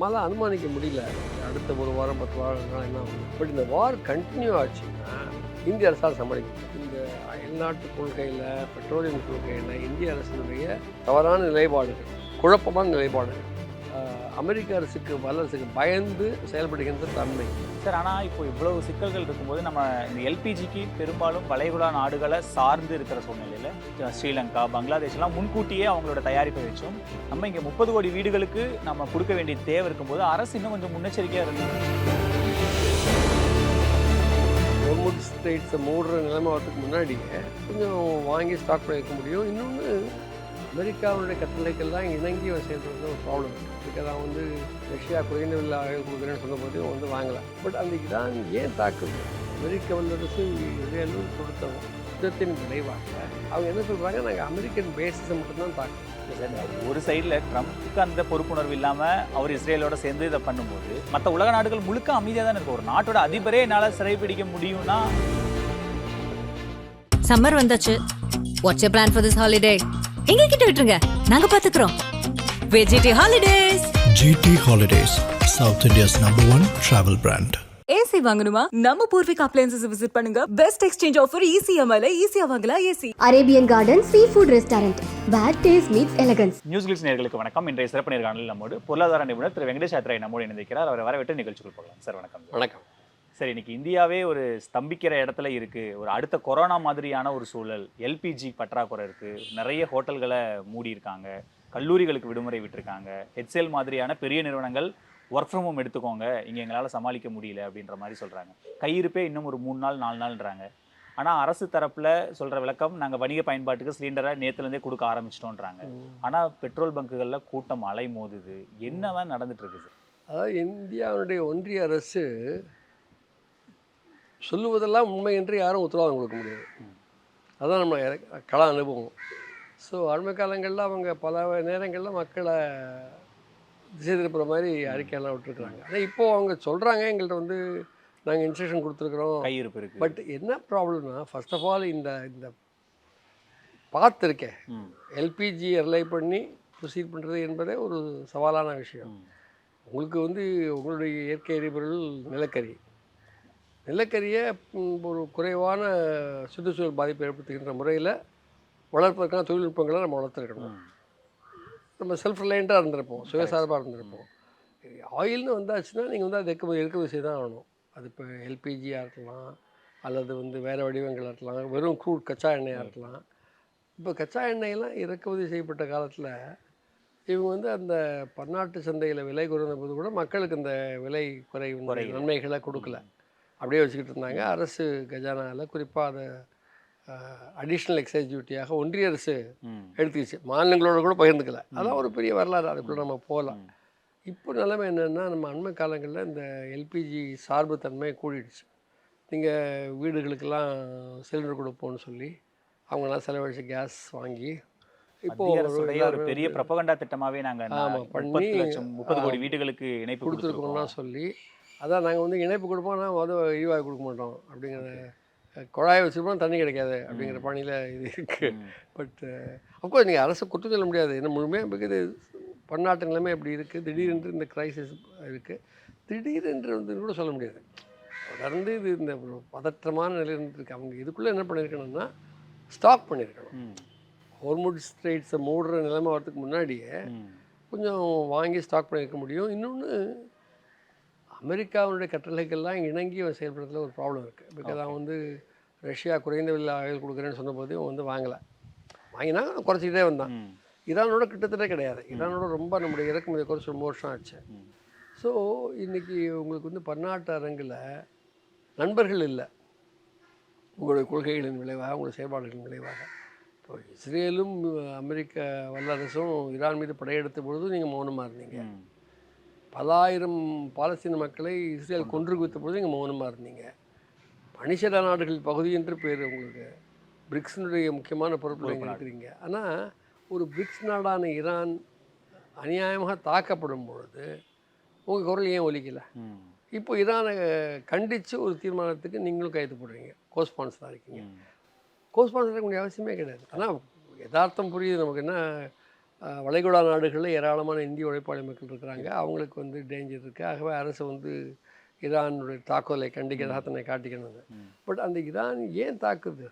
நம்மளால் அனுமானிக்க முடியல அடுத்த ஒரு வாரம் 10 வாரம் என்ன ஆகும். பட் இந்த வார் கண்டினியூ ஆச்சுன்னா இந்திய அரசால் சமாளிக்கும். இந்த அயல்நாட்டு கொள்கையில் பெட்ரோலியம் கொள்கையில் இந்திய அரசினுடைய தவறான நிலைப்பாடுகள், குழப்பமான நிலைப்பாடுகள், அமெரிக்க அரசுக்கு வல்லரசுக்கு பயந்து செயல்படுகின்ற தன்மை. சார், ஆனால் இப்போ இவ்வளவு சிக்கல்கள் இருக்கும்போது நம்ம இந்த எல்பிஜிக்கு பெரும்பாலும் வளைகுடா நாடுகளை சார்ந்து இருக்கிற சூழ்நிலையில் ஸ்ரீலங்கா, பங்களாதேஷ்லாம் முன்கூட்டியே அவங்களோட தயாரிப்பை வச்சோம். நம்ம இங்கே 30 கோடி வீடுகளுக்கு நம்ம கொடுக்க வேண்டிய தேவை இருக்கும்போது அரசு இன்னும் கொஞ்சம் முன்னெச்சரிக்கையாக இருக்கு. ஹோர்முஸ் ஸ்ட்ரெயிட்ஸை மூடுற நிலைமை வரதுக்கு முன்னாடியே கொஞ்சம் வாங்கி ஸ்டாக் பண்ணி வைக்க முடியும். இன்னொன்று, அமெரிக்காவுடைய கட்டளைக்கெல்லாம் இணங்கி செயல்படுறது ஒரு ப்ராப்ளம் இருக்குது. இதுக்கெல்லாம் ரஷ்யா குறைந்த விலை ஆயுள் கொடுக்குறேன்னு சொன்னபோது வாங்கலை. பட் அந்த ஈரான் ஏன் தாக்குது? அமெரிக்க வல்லரசு இஸ்ரேலும் கொடுத்த யுத்தத்தின் விளைவாக அவங்க என்ன சொல்கிறாங்க, நாங்கள் அமெரிக்கன் பேஸஸை மட்டும்தான் தாக்குறோம். ஒரு சைடில் ட்ரம்ப்புக்கு அந்த பொறுப்புணர்வு இல்லாமல் அவர் இஸ்ரேலோட சேர்ந்து இதை பண்ணும்போது மற்ற உலக நாடுகள் முழுக்க அமைதியாக தான் இருக்கும். ஒரு நாட்டோட அதிபரே என்னால் சிறைப்பிடிக்க முடியும்னா. சம்மர் வந்தாச்சு. What's your plan for this holiday? எங்க கிட்ட விட்டுருங்க, நாங்க பாத்துக்கிறோம். GT Holidays. GT Holidays, South India's #1 travel brand. AC வாங்கணுமா? நம்ம பூர்விகா அப்ளையன்சஸ் விசிட் பண்ணுங்க. பெஸ்ட் எக்ஸ்சேஞ்ச் ஆஃபர் ECMIல ஈஸியா வாங்கலாம். AC Arabian garden sea food restaurant, where taste meets elegance. News glitz நேயர்களுக்கு வணக்கம். இன்றைய சிறப்பு நேர்காணலில் நம்மோடு பொருளாதார நிபுணர் திரு வெங்கடேஷ் ஆத்ரே நம்மோடு இணைந்திருக்கிறார். அவரை வரவேற்று நிகழ்ச்சிக்குள் போகலாம். சார் வணக்கம். வணக்கம். சரி, இன்னைக்கு இந்தியாவே ஒரு ஸ்தம்பிக்கிற இடத்துல இருக்குது. ஒரு அடுத்த கொரோனா மாதிரியான ஒரு சூழல். எல்பிஜி பற்றாக்குறை இருக்குது. நிறைய ஹோட்டல்களை மூடி இருக்காங்க. கல்லூரிகளுக்கு விடுமுறை விட்டுருக்காங்க. HCL மாதிரியான பெரிய நிறுவனங்கள் ஒர்க் ஃப்ரம் ஹோம் எடுத்துக்கோங்க, இங்கே எங்களால் சமாளிக்க முடியல அப்படின்ற மாதிரி சொல்கிறாங்க. கையிருப்பே இன்னும் ஒரு 3 நாள் 4 நாள்ன்றாங்க. ஆனால் அரசு தரப்பில் சொல்கிற விளக்கம், நாங்கள் வணிக பயன்பாட்டுக்கு சிலிண்டரை நேற்றுலேருந்தே கொடுக்க ஆரம்பிச்சிட்டோன்றாங்க. ஆனால் பெட்ரோல் பங்குகளில் கூட்டம் அலை மோதுது. என்ன தான் நடந்துட்டு இருக்குது? அதாவது இந்தியாவுடைய ஒன்றிய அரசு சொல்லுவதெல்லாம் உண்மை என்று யாரும் உத்தரவாதம் கொடுக்க முடியாது. அதுதான் நம்ம கள அனுபவம். ஸோ ஆரம்ப காலங்களில் அவங்க பல நேரங்களில் மக்களை திசை திருப்புற மாதிரி அறிக்கையெல்லாம் விட்டுருக்குறாங்க. ஆனால் இப்போது அவங்க சொல்கிறாங்க, எங்கள்கிட்ட நாங்கள் இன்ஸ்ட்ரக்ஷன் கொடுத்துருக்குறோம், கையிருப்பு இருக்குது. பட் என்ன ப்ராப்ளம்னா, ஃபர்ஸ்ட் ஆஃப் ஆல் இந்த பார்த்துருக்கேன் எல்பிஜி ரிலை பண்ணி ப்ரொசீட் பண்ணுறது என்பதே ஒரு சவாலான விஷயம். உங்களுக்கு உங்களுடைய இயற்கை எரிபொருள் நிலக்கரியை ஒரு குறைவான சுற்றுச்சூழல் பாதிப்பை ஏற்படுத்துகின்ற முறையில் வளர்ப்பதற்கான தொழில்நுட்பங்களை நம்ம வளர்த்துருக்கணும். நம்ம செல்ஃப் ரிலையண்ட்டாக இருந்திருப்போம், சுயசார்பாக இருந்திருப்போம். ஆயில்னு வந்தாச்சுன்னா நீங்கள் அதை இறக்குமதி செய்து தான் ஆகணும். அது இப்போ எல்பிஜியாக இருக்கலாம், அல்லது வேறு வடிவங்களாக இருக்கலாம், வெறும் க்ரூட் கச்சா எண்ணெயாக இருக்கலாம். இப்போ கச்சா எண்ணெயெல்லாம் இறக்குமதி செய்யப்பட்ட காலத்தில் இவங்க அந்த பன்னாட்டு சந்தையில் விலை குறைந்த போது கூட மக்களுக்கு இந்த விலை குறைவு நன்மைகளை கொடுக்கல, அப்படியே வச்சுக்கிட்டு இருந்தாங்க. அரசு கஜானாவில் குறிப்பாக அதை அடிஷ்னல் எக்ஸைஸ் டியூட்டியாக ஒன்றிய அரசு எடுத்துக்கிச்சு, மாநிலங்களோட கூட பகிர்ந்துக்கல. அதான் ஒரு பெரிய வரலாறு, அதுக்குள்ளே நம்ம போகலாம். இப்போ நிலைமை என்னென்னா, நம்ம அண்மை காலங்களில் இந்த எல்பிஜி சார்பு தன்மை கூடிடுச்சு. நீங்கள் வீடுகளுக்கெல்லாம் சிலிண்டர் கொடுப்போம்னு சொல்லி அவங்களாம் செலவழிச்சு கேஸ் வாங்கி இப்போது ஒரு பெரிய ப்ரொபகண்டா திட்டமாகவே நாங்கள் பண்ணி 30 கோடி வீடுகளுக்கு இணைப்பு கொடுத்துருக்கோம்னா சொல்லி, அதான் நாங்கள் இணைப்பு கொடுப்போம், நான் ஈவாக கொடுக்க மாட்டோம் அப்படிங்கிற, குழாயை வச்சுருப்போம் தண்ணி கிடைக்காது அப்படிங்கிற பாணியில் இது இருக்குது. பட் அஃப்கோர்ஸ் நீங்கள் அரசு குற்றம் சொல்ல முடியாது. என்ன முழுமையாக இருக்குது, பன்னாட்டு நிலைமை எப்படி இருக்குது, திடீரென்று இந்த கிரைசிஸ் இருக்குது, திடீரென்று கூட சொல்ல முடியாது. தொடர்ந்து இந்த பதற்றமான நிலை இருந்துருக்கு. அவங்க இதுக்குள்ளே என்ன பண்ணியிருக்கணும்னா, ஸ்டாக் பண்ணியிருக்கணும். ஹோர்முஸ் ஸ்ட்ரெயிட்ஸை மூடுற நிலைமை வரதுக்கு முன்னாடியே கொஞ்சம் வாங்கி ஸ்டாக் பண்ணியிருக்க முடியும். இன்னொன்று, அமெரிக்காவுடைய கட்டளைக்கெல்லாம் இணங்கி செயல்படுறதுல ஒரு ப்ராப்ளம் இருக்குது. பிகாஸ் அவன் ரஷ்யா குறைந்த விலை ஆயுள் கொடுக்குறேன்னு சொன்னபோது வாங்கலை. வாங்கினா குறைச்சிக்கிட்டே வந்தான். ஈரானோட கிட்டத்தட்ட கிடையாது. ஈரானோட ரொம்ப நம்முடைய இறக்குமதி குறைச்சி ரொம்ப வருஷம் ஆச்சு. ஸோ இன்றைக்கி உங்களுக்கு பன்னாட்டு அரங்கில் நண்பர்கள் இல்லை. உங்களுடைய கொள்கைகளின் விளைவாக, உங்களுடைய செயல்பாடுகளின் விளைவாக. இப்போ இஸ்ரேலும் அமெரிக்க வல்லரசும் ஈரான் மீது படையெடுத்த பொழுது நீங்கள் மௌனமாக இருந்தீங்க. பல ஆயிரம் பாலஸ்தீன மக்களை இஸ்ரேல் கொன்று குவித்த பொழுது நீங்கள் மௌனமாக இருந்தீங்க. பனிச்சட நாடுகள் பகுதி என்று பேர் உங்களுக்கு. பிரிக்ஸினுடைய முக்கியமான பொறுப்பில் நீங்கள் இருக்கிறீங்க. ஆனால் ஒரு பிரிக்ஸ் நாடான ஈரான் அநியாயமாக தாக்கப்படும் பொழுது உங்கள் குரல் ஏன் ஒலிக்கலை? இப்போ ஈரானை கண்டித்து ஒரு தீர்மானத்துக்கு நீங்களும் கைது போடுறீங்க, கோஸ்பான்ஸராக இருக்கீங்க. கோஸ்பான்ஸர் இருக்க வேண்டிய அவசியமே கிடையாது. ஆனால் யதார்த்தம் புரியுது நமக்கு. என்ன வளைகுடா நாடுகளில் ஏராளமான இந்திய உழைப்பாளி மக்கள் இருக்கிறாங்க. அவங்களுக்கு வந்து டேஞ்சர் இருக்குது. ஆகவே அரசு வந்து ஈரானுடைய தாக்குதலை கண்டிக்கிறதாக தன்னை காட்டிக்கணும். பட் அந்த ஈரான் ஏன் தாக்குது?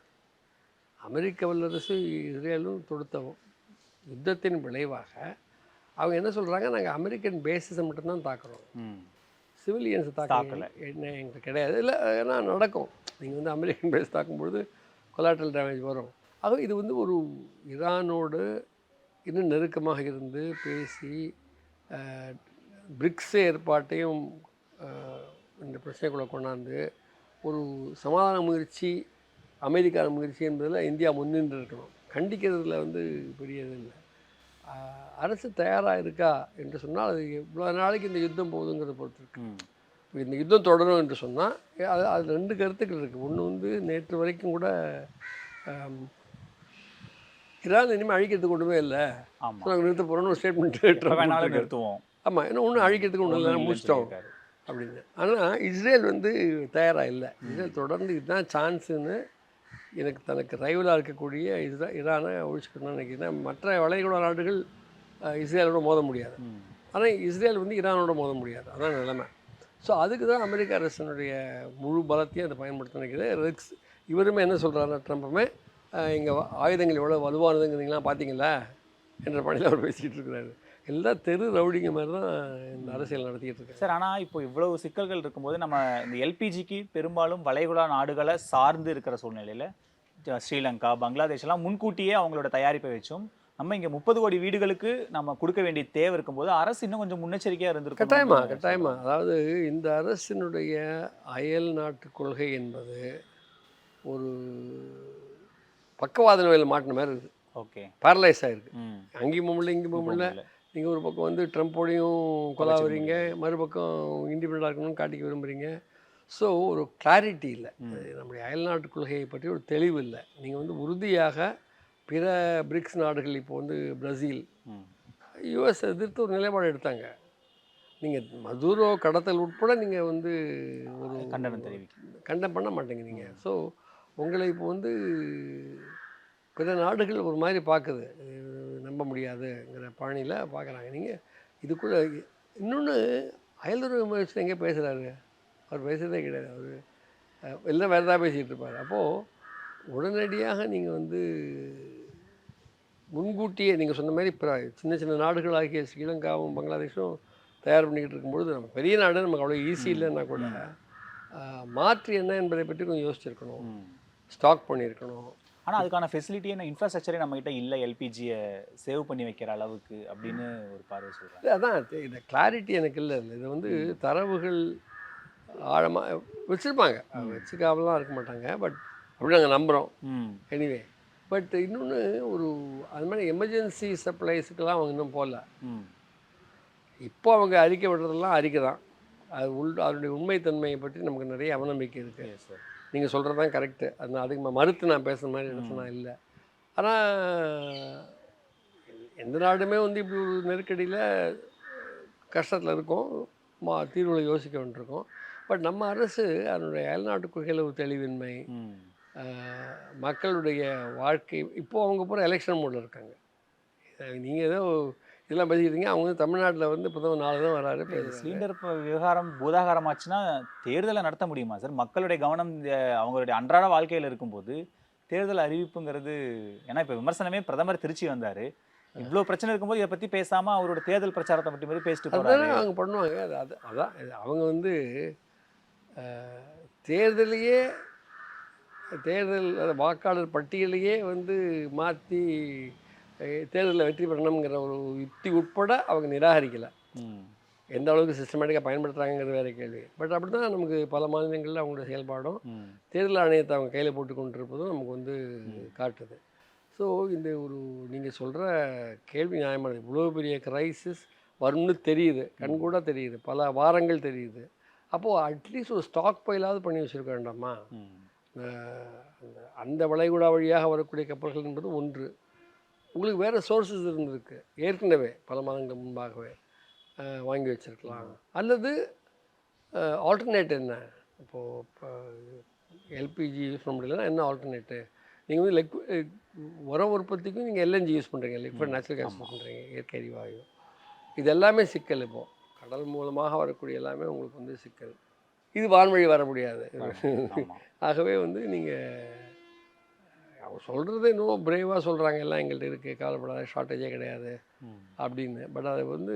அமெரிக்க வல்லரசு இஸ்ரேலும் தொடுத்த யுத்தத்தின் விளைவாக அவங்க என்ன சொல்கிறாங்க, நாங்கள் அமெரிக்கன் பேஸஸை மட்டும்தான் தாக்குறோம், சிவிலியன்ஸை தாக்கல என்ன எங்களுக்கு கிடையாது. இல்லை ஏன்னா நடக்கும், நீங்கள் வந்து அமெரிக்கன் பேஸ் தாக்கும்பொழுது கொலாட்ரல் டேமேஜ் வரும். ஆக இது வந்து ஒரு ஈரானோடு இன்னும் நெருக்கமாக இருந்து பேசி பிரிக்ஸ் ஏற்பாட்டையும் இந்த பிரச்சனைக்குள்ளே கொண்டாந்து ஒரு சமாதான முயற்சி, அமைதிக்கான முயற்சி என்பதில் இந்தியா முன்னின்று இருக்கணும். கண்டிக்கிறதுல வந்து பெரிய இது இல்லை. அரசு தயாராக இருக்கா என்று சொன்னால் அது இவ்வளோ நாளைக்கு இந்த யுத்தம் போகுதுங்கிறத பொறுத்து இருக்கு. இந்த யுத்தம் தொடரும் என்று சொன்னால் அது 2 கருத்துக்கள் இருக்குது. ஒன்று வந்து நேற்று வரைக்கும் கூட ஈரான் இனிமேல் அழிக்கிறதுக்கு ஒன்றுமே இல்லை, நாங்கள் நிறுத்த போகிறோன்னு ஒரு ஸ்டேட்மெண்ட் நிறுத்துவோம். ஆமாம், ஏன்னா ஒன்றும் அழிக்கிறதுக்கு ஒன்றும் இல்லை, முடிச்சிட்டோம் அப்படின்னு. ஆனால் இஸ்ரேல் வந்து தயாராக இல்லை. இஸ்ரேல் தொடர்ந்து இதுதான் சான்ஸுன்னு எனக்கு தனக்கு ரைவலாக இருக்கக்கூடிய ஈரானை ஒழிச்சுக்கணும்னு நினைக்கிறேன். மற்ற வளைகுடா நாடுகள் இஸ்ரேலோட மோத முடியாது, ஆனால் இஸ்ரேல் வந்து ஈரானோட மோத முடியாது. அதான் நிலைமை. ஸோ அதுக்கு தான் அமெரிக்க அரசனுடைய முழு பலத்தையும் அதை பயன்படுத்த நினைக்கிறேன். இவருமே என்ன சொல்கிறாருன்னா, ட்ரம்புமே எங்கள் ஆயுதங்கள் எவ்வளோ வலுவானதுங்கிறீங்களாம் பார்த்தீங்களா என்ற பணியில் அவர் பேசிக்கிட்டு இருக்கிறாரு. எல்லாம் தெரு ரவுடிங்க மாதிரி தான் இந்த அரசியல் நடத்திக்கிட்டு இருக்கு சார். ஆனால் இப்போ இவ்வளவு சிக்கல்கள் இருக்கும்போது நம்ம இந்த எல்பிஜிக்கு பெரும்பாலும் வளைகுடா நாடுகளை சார்ந்து இருக்கிற சூழ்நிலையில் ஸ்ரீலங்கா, பங்களாதேஷ் எல்லாம் முன்கூட்டியே அவங்களோட தயாரிப்பை வச்சும் நம்ம இங்கே 30 கோடி வீடுகளுக்கு நம்ம கொடுக்க வேண்டிய தேவை இருக்கும்போது அரசு இன்னும் கொஞ்சம் முன்னெச்சரிக்கையாக இருந்திருக்கும். கட்டாயமா. அதாவது இந்த அரசினுடைய அயல் நாட்டு கொள்கை என்பது ஒரு பக்கவாத நோயில் மாட்டின மாதிரி இருக்குது. ஓகே, பேரலைஸ் ஆகிருக்கு. அங்கேயும் போகல இங்கேயும் போகல. நீங்கள் ஒரு பக்கம் வந்து ட்ரம்ப்போடையும் கொலாவறீங்க, மறுபக்கம் இண்டிபெண்டாக இருக்கணும்னு காட்டிக்க விரும்புகிறீங்க. ஸோ ஒரு கிளாரிட்டி இல்லை, நம்முடைய அயல்நாட்டு கொள்கையை பற்றி ஒரு தெளிவு இல்லை. நீங்கள் வந்து உறுதியாக பிற பிரிக்ஸ் நாடுகள், இப்போ வந்து பிரேசில், யுஎஸ் எதிர்த்து ஒரு நிலைப்பாடு எடுத்தாங்க. நீங்கள் மதுரோ கடத்தல் உட்பட நீங்கள் வந்து ஒரு கண்டம் பண்ண மாட்டேங்க நீங்கள். ஸோ உங்களை இப்போ வந்து பிற நாடுகள் ஒரு மாதிரி பார்க்குது, நம்ப முடியாதுங்கிற பாணியில் பார்க்குறாங்க. நீங்கள் இதுக்குள்ளே இன்னொன்று அயலுறவு முயற்சி எங்கே பேசுகிறாரு? அவர் பேசுகிறதே கிடையாது. அவர் எல்லாம் வேறு தான் பேசிகிட்டு இருப்பார். அப்போது உடனடியாக நீங்கள் வந்து முன்கூட்டியே நீங்கள் சொன்ன மாதிரி சின்ன சின்ன நாடுகளாகிய ஸ்ரீலங்காவும் பங்களாதேஷும் தயார் பண்ணிக்கிட்டு இருக்கும்பொழுது, நம்ம பெரிய நாடு நமக்கு அவ்வளோ ஈஸி இல்லைன்னா கூட மாற்று என்ன என்பதை பற்றி கொஞ்சம் யோசிச்சிருக்கணும், ஸ்டாக் பண்ணியிருக்கணும். ஆனால் அதுக்கான ஃபெசிலிட்டி என்ன இன்ஃப்ராஸ்ட்ரக்சரே நம்மகிட்ட இல்லை, எல்பிஜியை சேவ் பண்ணி வைக்கிற அளவுக்கு அப்படின்னு ஒரு பார்வை சொல்கிறாங்க. அதான் இந்த கிளாரிட்டி எனக்கு இல்லை. இது வந்து தரவுகள் ஆழமாக வச்சுருப்பாங்க, வச்சுக்காமலாம் இருக்க மாட்டாங்க. பட் அப்படி நாங்கள் நம்புகிறோம் எனிவே. பட் இன்னொன்று ஒரு அது மாதிரி எமர்ஜென்சி சப்ளைஸுக்கெல்லாம் அவங்க இன்னும் போகல. இப்போ அவங்க அறிக்கை விடுறதெல்லாம் அறிக்கை தான். அதனுடைய உண்மைத்தன்மையை பற்றி நமக்கு நிறைய அவநம்பிக்கை இருக்குது. சார், நீங்கள் சொல்கிறது தான் கரெக்டு. அது அதுக்கு மறுத்து நான் பேசுகிற மாதிரி இடத்துல இல்லை. ஆனால் எந்த நாடுமே வந்து இப்படி ஒரு நெருக்கடியில் கஷ்டத்தில் இருக்கும், தீர்வுகளை யோசிக்க வேண்டியிருக்கோம். பட் நம்ம அரசு அதனுடைய அயல்நாட்டு கொள்கையில் ஒரு தெளிவின்மை, மக்களுடைய வாழ்க்கை, இப்போது அவங்க பூரா எலெக்ஷன் மோடில் இருக்காங்க. நீங்கள் ஏதோ இதெல்லாம் பேசிக்கிறீங்க, அவங்க வந்து தமிழ்நாட்டில் வந்து இப்போ 4 தான் வராரு. சிலிண்டர் விவகாரம் பூதாகாரமாச்சுன்னா தேர்தலை நடத்த முடியுமா சார்? மக்களுடைய கவனம் அவங்களுடைய அன்றாட வாழ்க்கையில் இருக்கும்போது தேர்தல் அறிவிப்புங்கிறது, ஏன்னா இப்போ விமர்சனமே பிரதமர் திருச்சி வந்தார், இவ்வளோ பிரச்சனை இருக்கும்போது இதை பற்றி பேசாமல் அவரோட தேர்தல் பிரச்சாரத்தை பற்றி மாதிரி பேசிட்டு போகிறாங்க. அவங்க பண்ணுவாங்க. அதான் அவங்க வந்து தேர்தலையே வாக்காளர் பட்டியலையே வந்து மாற்றி தேர்தலில் வெற்றி பெறணுங்கிற ஒரு யுக்தி உட்பட அவங்க நிராகரிக்கலை. எந்த அளவுக்கு சிஸ்டமேட்டிக்காக பயன்படுத்துகிறாங்கிறது வேறு கேள்வி. பட் அப்படி தான் நமக்கு பல மாநிலங்களில் அவங்களோட செயல்பாடும் தேர்தல் ஆணையத்தை அவங்க கையில் போட்டு கொண்டு இருப்பதும் நமக்கு வந்து காட்டுது. ஸோ இந்த ஒரு நீங்கள் சொல்கிற கேள்வி நியாயமானது. இவ்வளோ பெரிய கிரைசிஸ் வரும்னு தெரியுது, கண்கூட தெரியுது, பல வாரங்கள் தெரியுது. அப்போது அட்லீஸ்ட் ஒரு ஸ்டாக் பைலாவது பண்ணி வச்சுருக்க வேண்டாமா? அந்த வளைகுடா வழியாக வரக்கூடிய கப்பல்கள் என்பது ஒன்று. உங்களுக்கு வேறு சோர்ஸஸ் இருந்திருக்கு ஏற்கனவே, பல மாதங்கள் முன்பாகவே வாங்கி வச்சுருக்கலாம். அல்லது ஆல்டர்னேட் என்ன? இப்போது எல்பிஜி யூஸ் பண்ண முடியலன்னா என்ன ஆல்டர்னேட்டு? நீங்கள் வந்து உர உற்பத்திக்கும் நீங்கள் எல்என்ஜி யூஸ் பண்ணுறீங்க, லிக்விட் நேச்சுரல் கேஸ் யூஸ் பண்ணுறீங்க, இயற்கை எரிவாயு. இது எல்லாமே சிக்கல். இப்போது கடல் மூலமாக வரக்கூடிய எல்லாமே உங்களுக்கு வந்து சிக்கல். இது வான்வழி வர முடியாது. ஆகவே வந்து நீங்கள் அவங்க சொல்கிறது இன்னும் பிரேவாக சொல்கிறாங்க, எல்லாம் எங்கள்கிட்ட இருக்குது, கவலைப்படாத, ஷார்ட்டேஜே கிடையாது அப்படின்னு. பட் அதை வந்து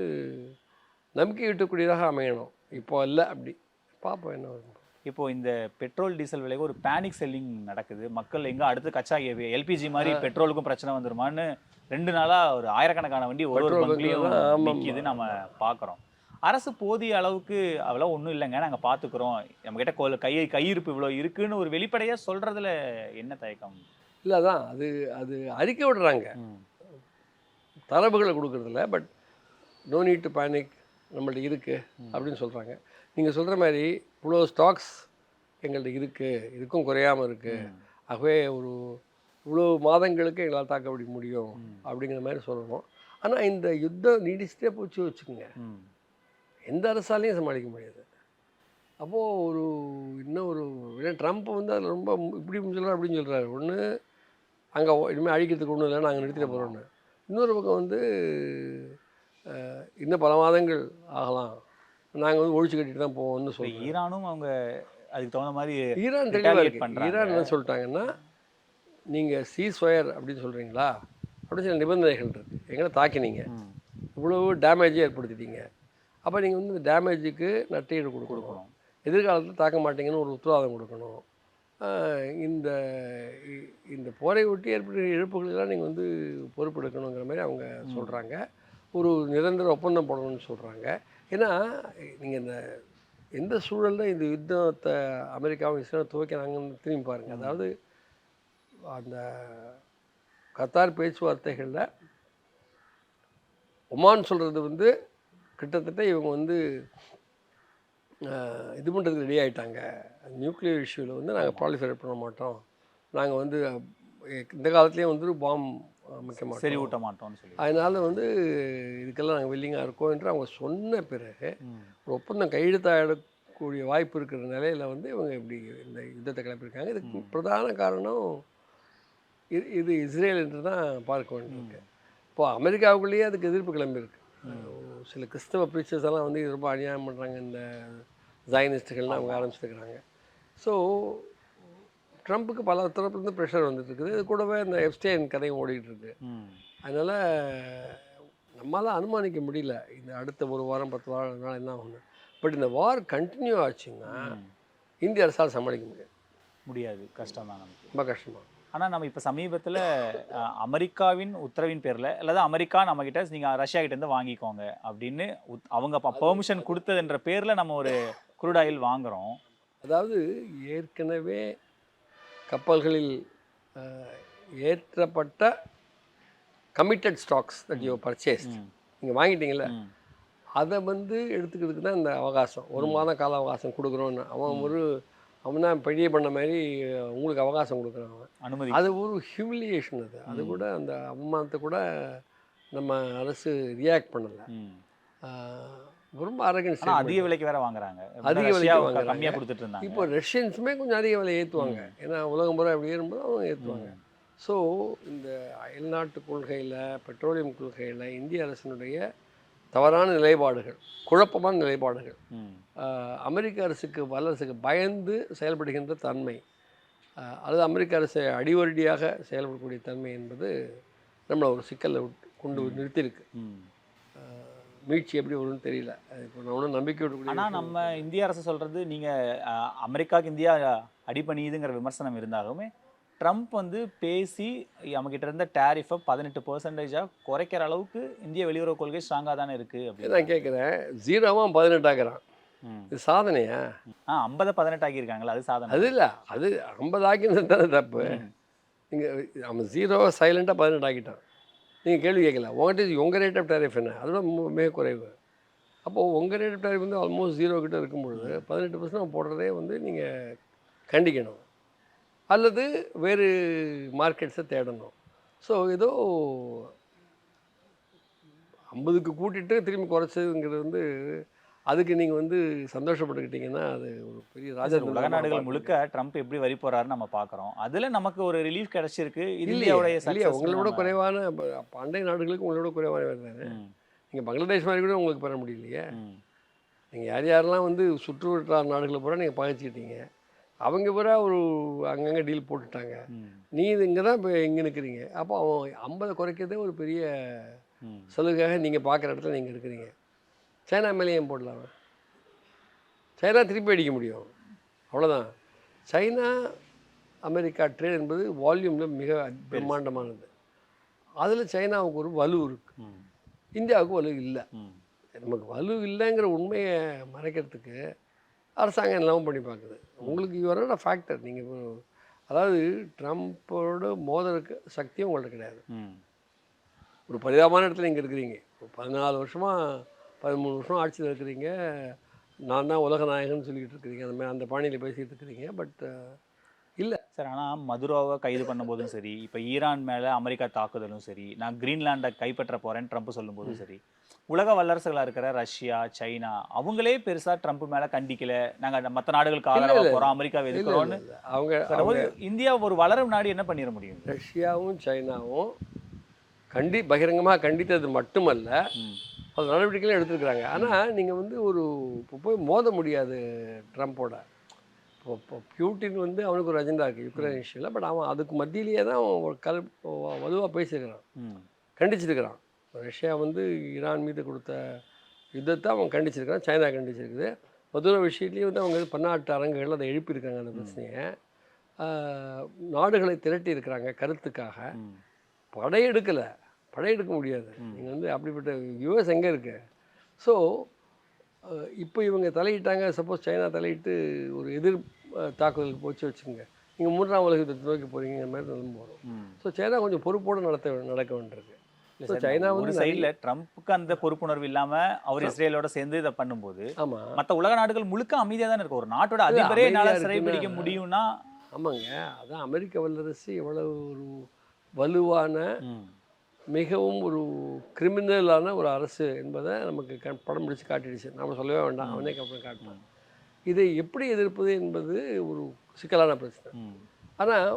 நம்பிக்கை விட்டக்கூடியதாக அமையணும். இப்போ இல்லை, அப்படி பார்ப்போம் என்ன வரும். இப்போ இந்த பெட்ரோல் டீசல் விலை ஒரு பேனிக் செல்லிங் நடக்குது. மக்கள் எங்க அடுத்து கச்சா எல்பிஜி மாதிரி பெட்ரோலுக்கும் பிரச்சனை வந்துருமான்னு 2 நாளா ஒரு ஆயிரக்கணக்கான வண்டி ஒரு பங்குலையும் நிக்குது நம்ம பார்க்குறோம். அரசு போதிய அளவுக்கு அவ்வளோ ஒன்றும் இல்லைங்க, நாங்கள் பார்த்துக்குறோம், நம்மக்கிட்ட கையிருப்பு இவ்வளோ இருக்குன்னு ஒரு வெளிப்படையாக சொல்கிறதுல என்ன தயக்கம்? இல்லை, அதான் அது அறிக்கை விடுறாங்க, தரவுகளை கொடுக்குறதில்ல. But no need to panic, நம்மள்ட்ட இருக்குது அப்படின்னு சொல்கிறாங்க. நீங்கள் சொல்கிற மாதிரி இவ்வளோ ஸ்டாக்ஸ் எங்கள்கிட்ட இருக்குது, இதுக்கும் குறையாமல் இருக்குது, ஆகவே இவ்வளோ மாதங்களுக்கு எங்களால் தாக்கப்படி முடியும் அப்படிங்கிற மாதிரி சொல்லணும். ஆனால் இந்த யுத்தம் நீடிச்சுட்டே போச்சு வச்சுக்கோங்க, எந்த அரசாலையும் சமாளிக்க முடியாது. அப்போது இன்னும் ட்ரம்ப் வந்து அதில் ரொம்ப இப்படி சொல்கிறார் அப்படின்னு சொல்கிறாரு. ஒன்று அங்கே இனிமேல் அழிக்கிறதுக்கு ஒன்றும் இல்லை, நாங்கள் நிறுத்திட போகிறோன்னு. இன்னொரு பக்கம் வந்து இன்னும் பல மாதங்கள் ஆகலாம், நாங்கள் வந்து ஒழிச்சு கட்டிட்டு தான் போவோம்னு சொல்லி ஈரானும் அவங்க அதுக்கு தகுந்த மாதிரி ஈரான் தெளிவாக இருக்குது. ஈரான் என்ன சொல்லிட்டாங்கன்னா, நீங்கள் சீஸ்ஃபயர் அப்படின்னு சொல்கிறீங்களா, அப்படின்னு சில நிபந்தனைகள் இருக்குது. எங்களை தாக்கினீங்க, இவ்வளவு டேமேஜே ஏற்படுத்திட்டீங்க, அப்போ நீங்கள் வந்து இந்த டேமேஜுக்கு நட்டீடு கொடுக்கணும், எதிர்காலத்தில் தாக்க மாட்டீங்கன்னு ஒரு உத்தரவாதம் கொடுக்கணும், இந்த போரை ஒட்டி ஏற்படுகிற இழப்புகளெல்லாம் நீங்கள் வந்து பொறுப்பெடுக்கணுங்கிற மாதிரி அவங்க சொல்கிறாங்க. ஒரு நிரந்தர ஒப்பந்தம் போடணும்னு சொல்கிறாங்க. ஏன்னா நீங்கள் எந்த சூழலில் இந்த யுத்தத்தை அமெரிக்காவும் இஸ்ரேலும் துவைக்கிறாங்கன்னு திரும்பி பாருங்கள். அதாவது அந்த கத்தார் பேச்சுவார்த்தைகளில் ஒமான் சொல்கிறது வந்து கிட்டத்தட்ட இவங்க வந்து இது பண்ணுறதுக்கு ரெடி ஆகிட்டாங்க. நியூக்ளியர் இஷ்யூவில் வந்து நாங்கள் ப்ராலிஃபரேட் பண்ண மாட்டோம், நாங்கள் வந்து இந்த காலத்துலேயே வந்து பாம் அமைக்க மாட்டோம், சரி ஊட்ட மாட்டோம்னு சொல்லி, அதனால் வந்து இதுக்கெல்லாம் நாங்கள் வில்லிங்காக இருக்கோம் என்று அவங்க சொன்ன பிறகு ஒரு ஒப்பந்தம் கையெழுத்தாடக்கூடிய வாய்ப்பு இருக்கிற நிலையில் வந்து இவங்க இப்படி இந்த யுத்தத்தை கிளப்பியிருக்காங்க. இதுக்கு பிரதான காரணம் இது இஸ்ரேல் என்று தான் பார்க்க வேண்டியிருக்கு. இப்போது அமெரிக்காவுக்குள்ளேயே அதுக்கு எதிர்ப்பு கிளம்பியிருக்கு. சில கிறிஸ்தவ ப்ரீச்சர்ஸ் எல்லாம் வந்து இது ரொம்ப அநியாயம் பண்ணுறாங்க, இந்த ஜைனிஸ்ட்டுகள்னு அவங்க ஆரம்பிச்சுருக்கிறாங்க. ஸோ ட்ரம்ப்புக்கு பல தரப்புலேருந்து ப்ரெஷர் வந்துட்டுருக்குது. இது கூடவே இந்த எப்ஸ்டைன் கதையும் ஓடிட்டுருக்கு. அதனால் நம்மளால் அனுமானிக்க முடியல இந்த அடுத்த 1 வாரம் 10 வாரம் நாள் என்ன ஆகுது. பட் இந்த வார் கண்டினியூ ஆச்சுன்னா இந்திய அரசால் சமாளிக்க முடியாது, கஷ்டம் தான், நமக்கு ரொம்ப கஷ்டமாக. ஆனால் நம்ம இப்போ சமீபத்தில் அமெரிக்காவின் உத்தரவின் பேரில் அல்லது அமெரிக்கா நம்மக்கிட்ட நீங்கள் ரஷ்யா கிட்டேருந்து வாங்கிக்கோங்க அப்படின்னு அவங்க பெர்மிஷன் கொடுத்ததுன்ற பேரில் நம்ம ஒரு குரூட் ஆயில் வாங்குகிறோம். அதாவது ஏற்கனவே கப்பல்களில் ஏற்றப்பட்ட committed stocks that you purchased, நீங்கள் வாங்கிட்டீங்கள, அதை வந்து எடுத்துக்கிறதுக்கு தான் இந்த அவகாசம், 1 மாதம் கால அவகாசம் கொடுக்குறோன்னு. அவன் தான் பெரிய பண்ண மாதிரி உங்களுக்கு அவகாசம் கொடுக்குறான் அனுமதி. அது ஒரு ஹியூமிலியேஷன். அது கூட அந்த அவமானத்தை கூட நம்ம அரசு ரியாக்ட் பண்ணலை. ரொம்ப அரகன்ஸ். அதிக விலைக்கு வேற வாங்குறாங்க, அதிக விலைக்கு வாங்குறாங்க, கம்மியாக கொடுத்துட்டு இருந்தாங்க. இப்போ ரஷ்யன்ஸுமே கொஞ்சம் அதிக விலை ஏற்றுவாங்க, ஏன்னா உலகம் பூரா அப்படி ஏறும்போது அவங்க ஏற்றுவாங்க. ஸோ இந்த அயல்நாட்டு கொள்கையில், பெட்ரோலியம் கொள்கையில் இந்திய அரசினுடைய தவறான நிலைப்பாடுகள், குழப்பமான நிலைப்பாடுகள், அமெரிக்க அரசுக்கு வல்லரசுக்கு பயந்து செயல்படுகின்ற தன்மை, அல்லது அமெரிக்க அரசை அடிவருடியாக செயல்படக்கூடிய தன்மை என்பது நம்மளை ஒரு சிக்கலில் கொண்டு நிறுத்தியிருக்கு. மீட்சி எப்படி வரும்னு தெரியல. இப்போ நான் ஒன்றும் நம்பிக்கை விடக்கூடிய. ஆனால் நம்ம இந்திய அரசு சொல்கிறது, நீங்கள் அமெரிக்காவுக்கு இந்தியா அடிபணியுதுங்கிற விமர்சனம் இருந்தாலுமே ட்ரம்ப் வந்து பேசி நம்மகிட்ட இருந்த டேரிஃபை 18% குறைக்கிற அளவுக்கு இந்திய வெளியுறவு கொள்கை ஸ்ட்ராங்காக தானே இருக்குது அப்படின்னு நான் கேட்குறேன். 0 18 ஆகிறான், இது சாதனையா? 50 18 ஆக்கியிருக்காங்களா, அது சாதனை? அது இல்லை, அது 50 ஆக்கினது தானே தப்பு. நீங்கள் அவன் 0 சைலண்ட்டாக 18 ஆக்கிட்டான். நீங்கள் கேள்வி கேட்கல, உங்கள் ரேட் ஆஃப் டேரிஃப் என்ன, அதோட மிக குறைவு. அப்போது உங்கள் ரேட் ஆஃப் டேரிஃப் வந்து ஆல்மோஸ்ட் 0 கிட்ட இருக்கும்பொழுது 18% போடுறதே வந்து நீங்கள் கண்டிக்கணும், அல்லது வேறு மார்க்கெட்ஸை தேடணும். ஸோ ஏதோ 50க்கு கூட்டிட்டு திரும்பி குறைச்சதுங்கிறது வந்து அதுக்கு நீங்கள் வந்து சந்தோஷப்பட்டுக்கிட்டீங்கன்னா அது ஒரு பெரிய உலக ராஜதந்திரமா நாடுகள் பார்க்க முழுக்க ட்ரம்ப் எப்படி வரி போறாருன்னு நம்ம பார்க்குறோம். அதுல நமக்கு ஒரு ரிலீஃப் கிடைச்சிருக்கு. இல்லையே இந்தியாவுடைய இல்லையா success உங்களோட நம்ம- குறைவான அண்டை நாடுகளுக்கு உங்களோட குறைவான வேறு தானே. ம், நீங்கள் பங்களாதேஷ் மாதிரி கூட உங்களுக்கு பெற முடியலையே. ம், நீங்கள் யாரெல்லாம் வந்து சுற்று வட்டார நாடுகளை பூரா நீங்கள் பகைச்சிக்கிட்டீங்க, அவங்க பூரா ஒரு அங்கங்கே டீல் போட்டுட்டாங்க. ம், நீ இங்கே தான் இப்போ இங்கே நிற்கிறீங்க. அப்போ அவன் 50 குறைக்கிறதே ஒரு பெரிய ம். சலுகையாக நீங்கள் பார்க்குற இடத்துல நீங்கள் இருக்கிறீங்க. சைனா மேலே ஏன் போடலாம்? சைனா திருப்பி அடிக்க முடியும், அவ்வளோதான். சைனா அமெரிக்கா ட்ரேட் என்பது வால்யூமில் மிக பிரம்மாண்டமானது. அதில் சைனாவுக்கு ஒரு வலு இருக்குது, ம், இந்தியாவுக்கு வலு இல்லை. ம், நமக்கு வலு இல்லைங்கிற உண்மையை மறைக்கிறதுக்கு அரசாங்கம் எல்லாம் பண்ணி பார்க்குது. உங்களுக்கு இவரோட ஃபேக்டர் நீங்கள் அதாவது ட்ரம்ப்போட மோதலுக்கு சக்தியும் உங்கள்ட்ட கிடையாது. ம், ஒரு பரிதாபமான இடத்துல நீங்கள் இருக்கிறீங்க. 14 வருஷமாக 13 வருஷம் ஆட்சியில் இருக்கிறீங்க. நான் தான் உலக நாயகன்னு சொல்லிக்கிட்டு இருக்கிறீங்க. அந்த மாதிரி அந்த பாணியில் பேசிகிட்டு இருக்கிறீங்க. பட் இல்லை சார். ஆனால் மதுரோவை கைது பண்ணும்போதும் சரி, இப்போ ஈரான் மேலே அமெரிக்கா தாக்குதலும் சரி, நான் கிரீன்லாண்டை கைப்பற்ற போகிறேன்னு ட்ரம்ப் சொல்லும்போதும் சரி, உலக வல்லரசுகளாக இருக்கிற ரஷ்யா, சைனா அவங்களே பெருசாக ட்ரம்ப் மேலே கண்டிக்கல. நாங்கள் மற்ற நாடுகளுக்கு ஆதரவாக போகிறோம், அமெரிக்காவை எதிர்க்கிறோன்னு. அவங்க இந்தியா ஒரு வளரும் நாடு என்ன பண்ணிட முடியும்? ரஷ்யாவும் சைனாவும் பகிரங்கமாக கண்டித்தது மட்டுமல்ல, ம், அது நடவடிக்கைகளும் எடுத்துருக்குறாங்க. ஆனால் நீங்கள் வந்து இப்போ போய் மோத முடியாது ட்ரம்ப்போட. இப்போ பியூட்டின் வந்து அவனுக்கு ஒரு அஜெண்டா இருக்குது யுக்ரைன் இஷ்யூவில். பட் அவன் அதுக்கு மத்தியிலேயே தான் அவன் வலுவாக பேசியிருக்கிறான், ம், கண்டிச்சிருக்கிறான். ரஷ்யா வந்து ஈரான் மீது கொடுத்த யுத்தத்தை அவன் கண்டிச்சிருக்கிறான், சைனா கண்டிச்சிருக்குது. மதுரை விஷயத்துலேயும் வந்து அவங்க பன்னாட்டு அரங்குகள் அதை எழுப்பியிருக்காங்க அந்த பிரச்சனையை. நாடுகளை திரட்டி இருக்கிறாங்க கருத்துக்காக. ம், படையெடுக்க முடியாது. நீங்கள் வந்து அப்படிப்பட்ட யூஎஸ் எங்கே இருக்கு? ஸோ இப்போ இவங்க தலையிட்டாங்க. சப்போஸ் சைனா தலையிட்டு ஒரு எதிர் தாக்குதலுக்கு போச்சு வச்சுங்க, நீங்கள் 3ஆம் உலக யுத்தத்தை நோக்கி போகிறீங்கிற மாதிரி நிலம்பு வரும். ம். ஸோ சைனா கொஞ்சம் பொறுப்போடு நடக்க வேண்டியிருக்கு. இல்ல ஸோ சார், சைனா ஒரு வந்து சைடுல ட்ரம்ப்புக்கு அந்த பொறுப்புணர்வு இல்லாம அவர் இஸ்ரேலோட சேர்ந்து இதை பண்ணும்போது ஆமாம் மற்ற உலக நாடுகள் முழுக்க அமைதியா தானே இருக்கு. ஒரு நாட்டோட இல்ல, அதிபரே என்னால அமைதியா சிறைபிடிக்க இருக்குன்னா- முடியும்னா ஆமாங்க. அதான் அமெரிக்க வல்லரசு எவ்வளவு ஒரு வலுவான ம், மிகவும் ஒரு கிரிமினலான ஒரு அரசு என்பதை நமக்கு படம் பிடிச்சு காட்டிடுச்சு. நாம் சொல்லவே வேண்டாம், அவனே அப்புறம் காட்டுறான். இதை எப்படி எதிர்ப்பது என்பது ஒரு சிக்கலான பிரச்சனை. ம், ஆனால்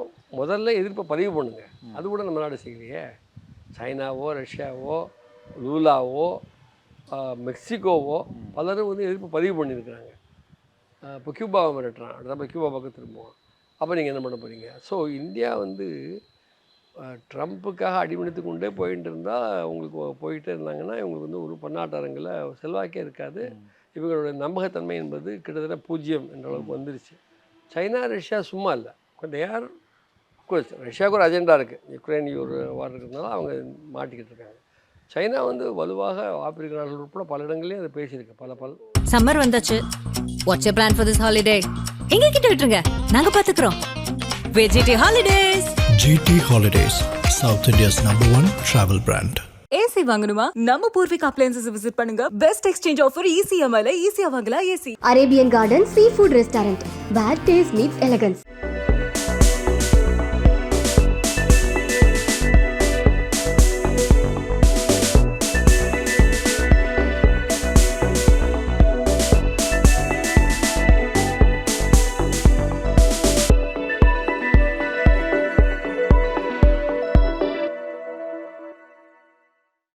முதல்ல எதிர்ப்பை பதிவு பண்ணுங்க. அது கூட நம்ம நாடு செய்யலையே. சைனாவோ ரஷ்யாவோ லூலாவோ மெக்சிகோவோ பலரும் வந்து எதிர்ப்பு பதிவு பண்ணியிருக்கிறாங்க. இப்போ கியூபாவை மிரட்டுறான், அடுத்த கியூபா பக்கம் திரும்புவோம். அப்போ நீங்கள் என்ன பண்ண போகிறீங்க? ஸோ இந்தியா வந்து ட்ரம்ப்புக்காக அடிமணித்து கொண்டே போயிட்டு இருந்தால் உங்களுக்கு போயிட்டே இருந்தாங்கன்னா இவங்களுக்கு வந்து ஒரு பன்னாட்டரங்கில் செல்வாக்கே இருக்காது. இவங்களுடைய நம்பகத்தன்மை என்பது கிட்டத்தட்ட 0 என்ற அளவுக்கு வந்துருச்சு. சைனா ரஷ்யா சும்மா இல்லை, யார் ரஷ்யாவுக்கு ஒரு அஜெண்டா இருக்குது. யுக்ரைன் ஒரு வார் இருக்கிறதுனால அவங்க மாட்டிக்கிட்டு இருக்காங்க. சைனா வந்து வலுவாக ஆப்பிரிக்க நாடுகள் உட்பட பல இடங்களையும் அதை பேசியிருக்கு. பல சம்மர் வந்தாச்சு. What's your plan for this holiday? எங்க கிட்ட விட்டுருங்க, நாங்க பாத்துக்கிறோம். VGT Holidays. GT Holidays, South India's #1 travel brand. AC வாங்கணுமா? நம்ம பூர்விக் அப்ளையன்சஸ் விசிட் பண்ணுங்க. பெஸ்ட் எக்ஸ்சேஞ்ச் ஆஃபர் ECMI ல ஈஸியா வாங்கலாம் AC. Arabian Garden Seafood Restaurant, where taste meets elegance.